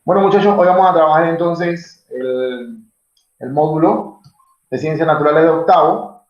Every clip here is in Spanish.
Bueno, muchachos, hoy vamos a trabajar entonces el módulo de Ciencias Naturales de octavo,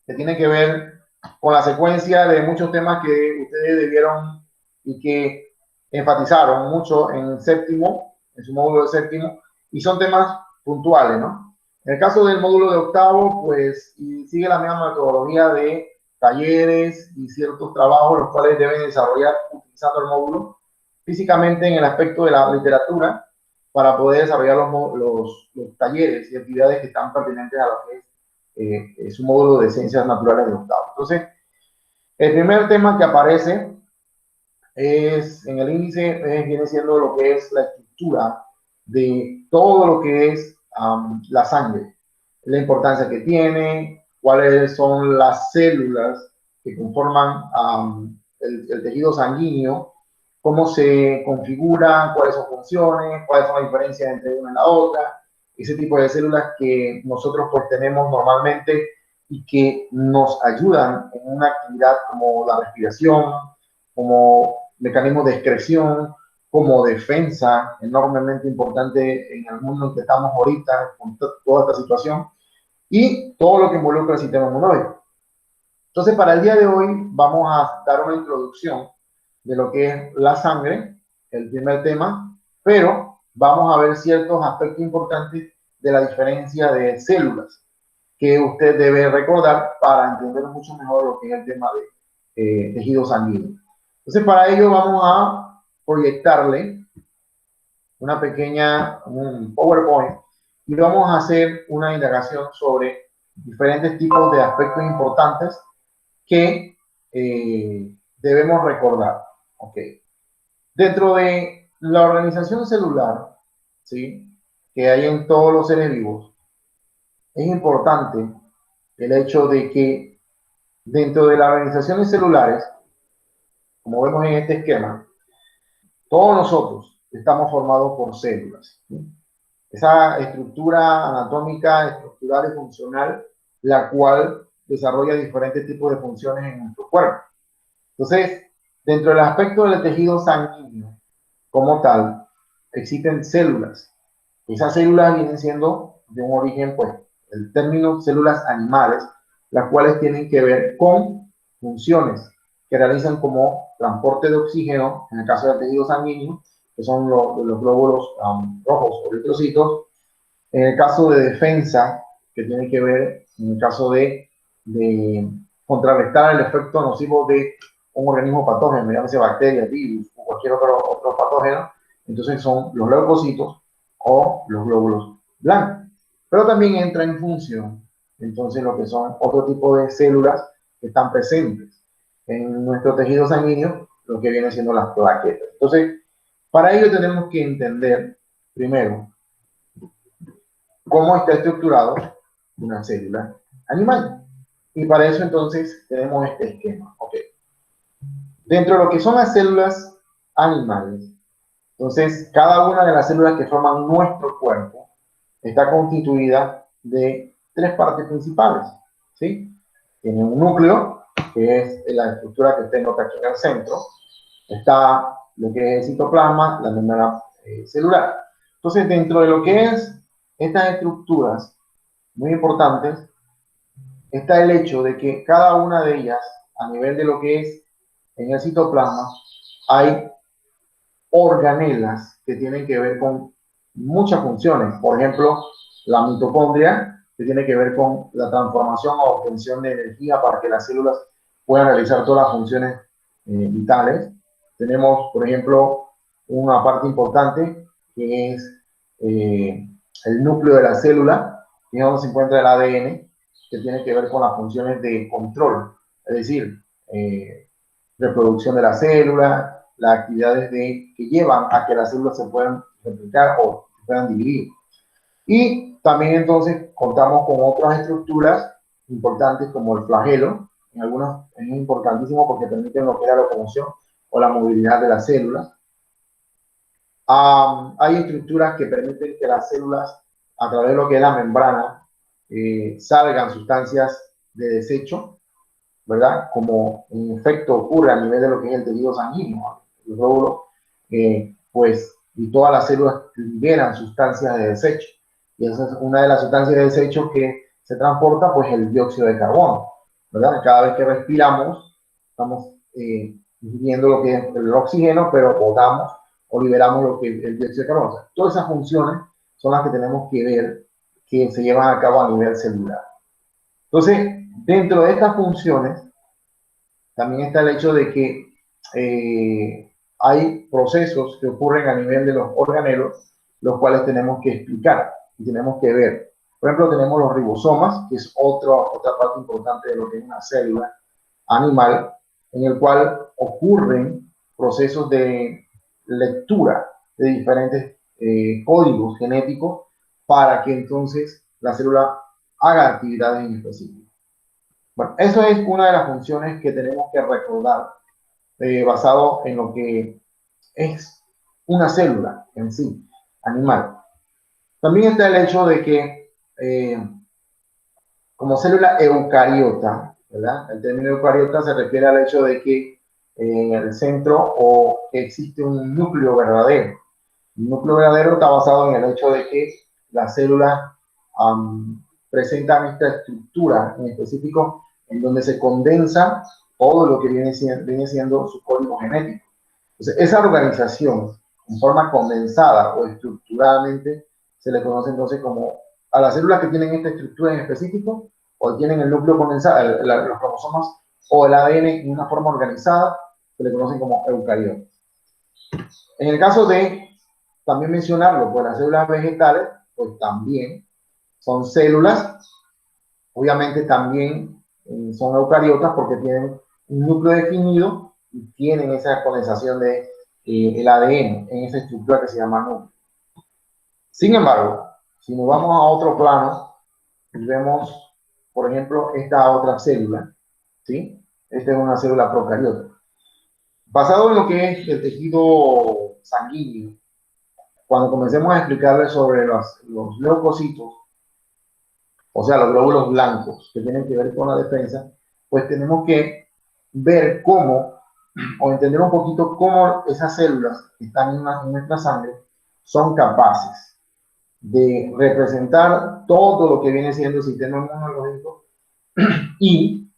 que tiene que ver con la secuencia de muchos temas que ustedes debieron y que enfatizaron mucho en séptimo, en su módulo de séptimo, y son temas puntuales, ¿no? En el caso del módulo de octavo, pues y sigue la misma metodología de talleres y ciertos trabajos, los cuales deben desarrollar utilizando el módulo físicamente en el aspecto de la literatura para poder desarrollar los talleres y actividades que están pertinentes a lo que es un módulo de ciencias naturales de octavo. Entonces, el primer tema que aparece en el índice viene siendo lo que es la estructura de todo lo que es la sangre, la importancia que tiene, cuáles son las células que conforman el tejido sanguíneo, cómo se configura, cuáles son funciones, cuáles son las diferencias entre una y la otra, ese tipo de células que nosotros pues tenemos normalmente y que nos ayudan en una actividad como la respiración, como mecanismos de excreción, como defensa, enormemente importante en el mundo en que estamos ahorita con toda esta situación, y todo lo que involucra el sistema inmunológico. Entonces, para el día de hoy vamos a dar una introducción de lo que es la sangre, el primer tema, pero vamos a ver ciertos aspectos importantes de la diferencia de células que usted debe recordar para entender mucho mejor lo que es el tema de tejido sanguíneo. Entonces, para ello vamos a proyectarle un PowerPoint y vamos a hacer una indagación sobre diferentes tipos de aspectos importantes que debemos recordar. Okay. Dentro de la organización celular, ¿sí?, que hay en todos los seres vivos, es importante el hecho de que dentro de las organizaciones celulares, como vemos en este esquema, todos nosotros estamos formados por células, ¿sí? Esa estructura anatómica, estructural y funcional, la cual desarrolla diferentes tipos de funciones en nuestro cuerpo. Entonces, dentro del aspecto del tejido sanguíneo, como tal, existen células. Esas células vienen siendo de un origen, pues, el término células animales, las cuales tienen que ver con funciones que realizan como transporte de oxígeno, en el caso del tejido sanguíneo, que son los glóbulos rojos o eritrocitos. En el caso de defensa, que tiene que ver en el caso de contrarrestar el efecto nocivo de un organismo patógeno, llámese bacteria, virus o cualquier otro patógeno, entonces son los leucocitos o los glóbulos blancos. Pero también entra en función, entonces, lo que son otro tipo de células que están presentes en nuestro tejido sanguíneo, lo que viene siendo las plaquetas. Entonces, para ello tenemos que entender, primero, cómo está estructurado una célula animal. Y para eso, entonces, tenemos este esquema. Okay. Dentro de lo que son las células animales, entonces, cada una de las células que forman nuestro cuerpo está constituida de tres partes principales, ¿sí? Tiene un núcleo, que es la estructura que tengo aquí en el centro. Está lo que es el citoplasma, la membrana celular. Entonces, dentro de lo que es estas estructuras muy importantes, está el hecho de que cada una de ellas, a nivel de lo que es en el citoplasma, hay organelas que tienen que ver con muchas funciones. Por ejemplo, la mitocondria, que tiene que ver con la transformación o obtención de energía para que las células puedan realizar todas las funciones vitales. Tenemos, por ejemplo, una parte importante que es el núcleo de la célula, que es donde se encuentra el ADN, que tiene que ver con las funciones de control, es decir, reproducción de la célula, las actividades que llevan a que las células se puedan replicar o se puedan dividir. Y también entonces contamos con otras estructuras importantes como el flagelo, en algunos es importantísimo porque permiten lo que es la locomoción o la movilidad de las células. Hay estructuras que permiten que las células, a través de lo que es la membrana, salgan sustancias de desecho, ¿verdad? Como en efecto ocurre a nivel de lo que es el tejido sanguíneo. Los glóbulos, pues, y todas las células liberan sustancias de desecho. Y esa es una de las sustancias de desecho que se transporta, pues el dióxido de carbono, ¿verdad? Cada vez que respiramos, estamos ingiriendo lo que es el oxígeno, pero botamos o liberamos lo que es el dióxido de carbono. O sea, todas esas funciones son las que tenemos que ver que se llevan a cabo a nivel celular. Entonces, dentro de estas funciones, también está el hecho de que hay procesos que ocurren a nivel de los organelos, los cuales tenemos que explicar y tenemos que ver. Por ejemplo, tenemos los ribosomas, que es otra parte importante de lo que es una célula animal, en el cual ocurren procesos de lectura de diferentes códigos genéticos para que entonces la célula haga actividades en específico. Bueno, eso es una de las funciones que tenemos que recordar basado en lo que es una célula en sí, animal. También está el hecho de que como célula eucariota, ¿verdad? El término eucariota se refiere al hecho de que en el centro o que existe un núcleo verdadero. El núcleo verdadero está basado en el hecho de que las células presentan esta estructura en específico en donde se condensa todo lo que viene siendo su código genético. Entonces, esa organización en forma condensada o estructuradamente se le conoce entonces como a las células que tienen esta estructura en específico o tienen el núcleo condensado, los cromosomas o el ADN en una forma organizada, se le conocen como eucariotas. En el caso de también mencionarlo, pues las células vegetales, pues también son células, obviamente también son eucariotas porque tienen un núcleo definido y tienen esa condensación de el ADN en esa estructura que se llama núcleo. Sin embargo, si nos vamos a otro plano y vemos, por ejemplo, esta otra célula, ¿sí? Esta es una célula procariota. Basado en lo que es el tejido sanguíneo, cuando comencemos a explicarles sobre los leucocitos, o sea, los glóbulos blancos que tienen que ver con la defensa, pues tenemos que ver cómo, o entender un poquito cómo esas células que están en nuestra sangre son capaces de representar todo lo que viene siendo el sistema inmunológico y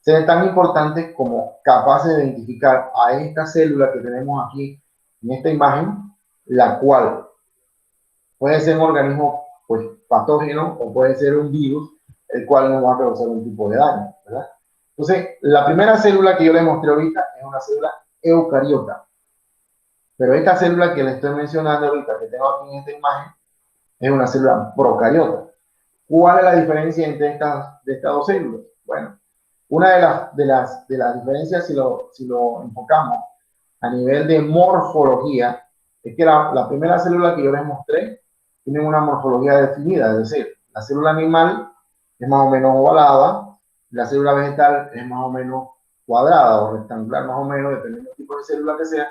ser tan importantes como capaces de identificar a esta célula que tenemos aquí en esta imagen, la cual puede ser un organismo pues, patógeno o puede ser un virus, el cual nos va a causar un tipo de daño, ¿verdad? Entonces, la primera célula que yo les mostré ahorita es una célula eucariota. Pero esta célula que les estoy mencionando ahorita, que tengo aquí en esta imagen, es una célula procariota. ¿Cuál es la diferencia entre estas dos células? Bueno, una de las diferencias, si lo enfocamos a nivel de morfología, es que la primera célula que yo les mostré tiene una morfología definida, es decir, la célula animal es más o menos ovalada, la célula vegetal es más o menos cuadrada o rectangular, más o menos, dependiendo del tipo de célula que sea,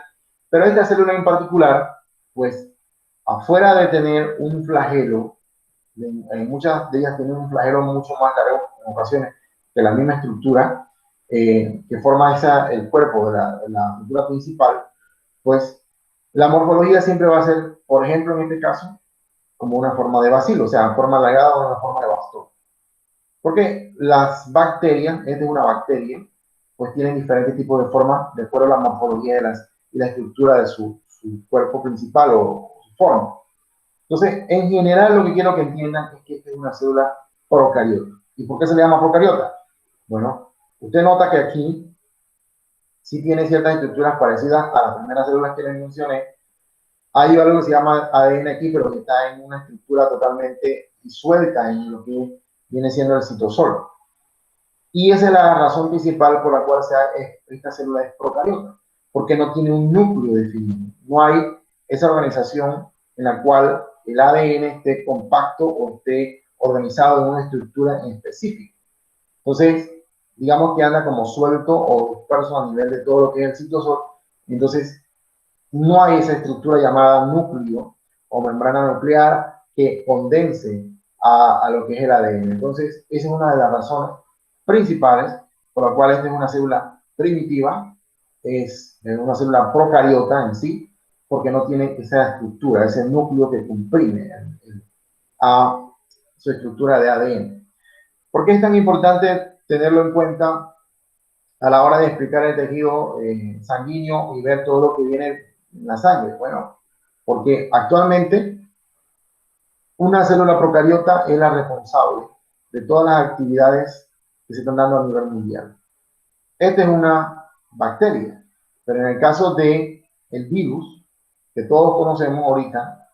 pero esta célula en particular, pues, afuera de tener un flagelo, muchas de ellas tienen un flagelo mucho más largo en ocasiones que la misma estructura que forma el cuerpo de la estructura principal, pues la morfología siempre va a ser, por ejemplo, en este caso, como una forma de bacilo, o sea, forma alargada o una forma de bastón. Porque las bacterias, esta es una bacteria, pues tienen diferentes tipos de formas de acuerdo a la morfología y la estructura de su cuerpo principal o su forma. Entonces, en general, lo que quiero que entiendan es que esta es una célula procariota. ¿Y por qué se le llama procariota? Bueno, usted nota que aquí sí tiene ciertas estructuras parecidas a las primeras células que les mencioné. Hay algo que se llama ADN aquí, pero que está en una estructura totalmente disuelta en lo que viene siendo el citosol. Y esa es la razón principal por la cual esta célula es procariota, porque no tiene un núcleo definido. No hay esa organización en la cual el ADN esté compacto o esté organizado en una estructura en específico. Entonces, digamos que anda como suelto o disperso a nivel de todo lo que es el citosol. Entonces, no hay esa estructura llamada núcleo o membrana nuclear que condense a lo que es el ADN. Entonces, esa es una de las razones principales por las cuales esta es una célula primitiva, es una célula procariota en sí, porque no tiene esa estructura, ese núcleo que comprime a su estructura de ADN. ¿Por qué es tan importante tenerlo en cuenta a la hora de explicar el tejido sanguíneo y ver todo lo que viene en la sangre? Bueno, porque actualmente una célula procariota es la responsable de todas las actividades que se están dando a nivel mundial. Esta es una bacteria, pero en el caso de el virus, que todos conocemos ahorita,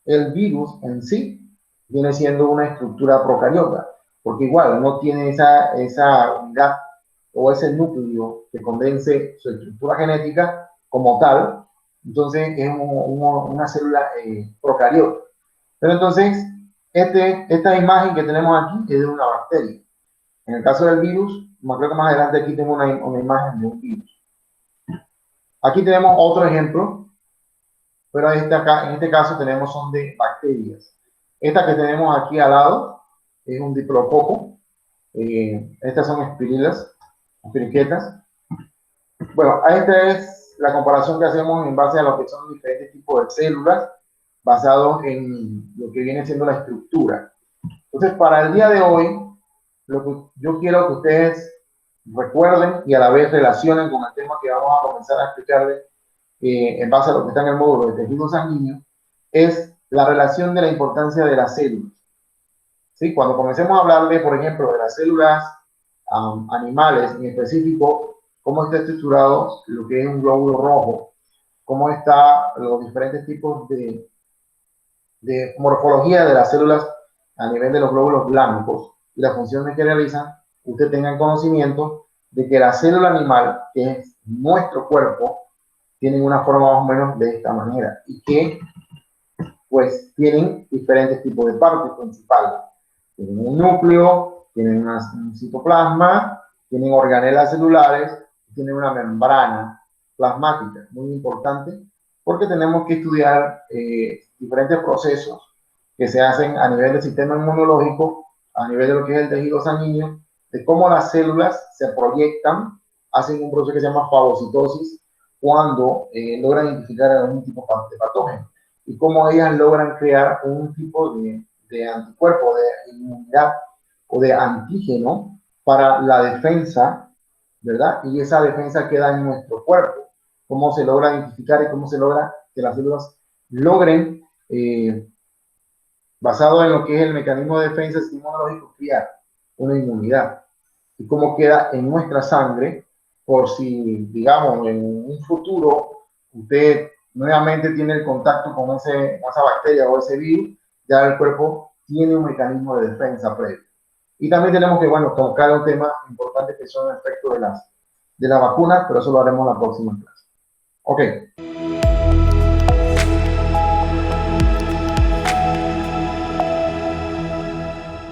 el virus en sí viene siendo una estructura procariota, porque igual no tiene esa unidad o ese núcleo que condense su estructura genética como tal, entonces es una célula procariota. Pero entonces, esta imagen que tenemos aquí es de una bacteria. En el caso del virus, creo que más adelante aquí tengo una imagen de un virus. Aquí tenemos otro ejemplo, pero en este caso tenemos son de bacterias. Esta que tenemos aquí al lado es un diplococo. Estas son espirilas, espiriquetas. Bueno, esta es la comparación que hacemos en base a lo que son diferentes tipos de células basados en lo que viene siendo la estructura. Entonces, para el día de hoy, lo que yo quiero que ustedes recuerden y a la vez relacionen con el tema que vamos a comenzar a explicarles en base a lo que está en el módulo de tejido sanguíneo, es la relación de la importancia de las células. ¿Sí? Cuando comencemos a hablarle, por ejemplo, de las células animales, en específico, cómo está estructurado lo que es un glóbulo rojo, cómo están los diferentes tipos de morfología de las células a nivel de los glóbulos blancos y las funciones que realizan, usted tenga conocimiento de que la célula animal, que es nuestro cuerpo, tienen una forma más o menos de esta manera y que pues tienen diferentes tipos de partes principales. Tienen un núcleo, tienen un citoplasma, tienen organelas celulares, tienen una membrana plasmática, muy importante, porque tenemos que estudiar diferentes procesos que se hacen a nivel del sistema inmunológico, a nivel de lo que es el tejido sanguíneo, de cómo las células se proyectan, hacen un proceso que se llama fagocitosis, cuando logran identificar algún tipo de patógeno, y cómo ellas logran crear un tipo de anticuerpo, de inmunidad o de antígeno para la defensa, ¿verdad? Y esa defensa queda en nuestro cuerpo. Cómo se logra identificar y cómo se logra que las células logren, basado en lo que es el mecanismo de defensa inmunológico, crear una inmunidad. Y cómo queda en nuestra sangre, por si, digamos, en un futuro usted nuevamente tiene el contacto con esa bacteria o ese virus, ya el cuerpo tiene un mecanismo de defensa previo. Y también tenemos que, bueno, tocar un tema importante que son el efecto de las vacunas, pero eso lo haremos en la próxima clase. Ok.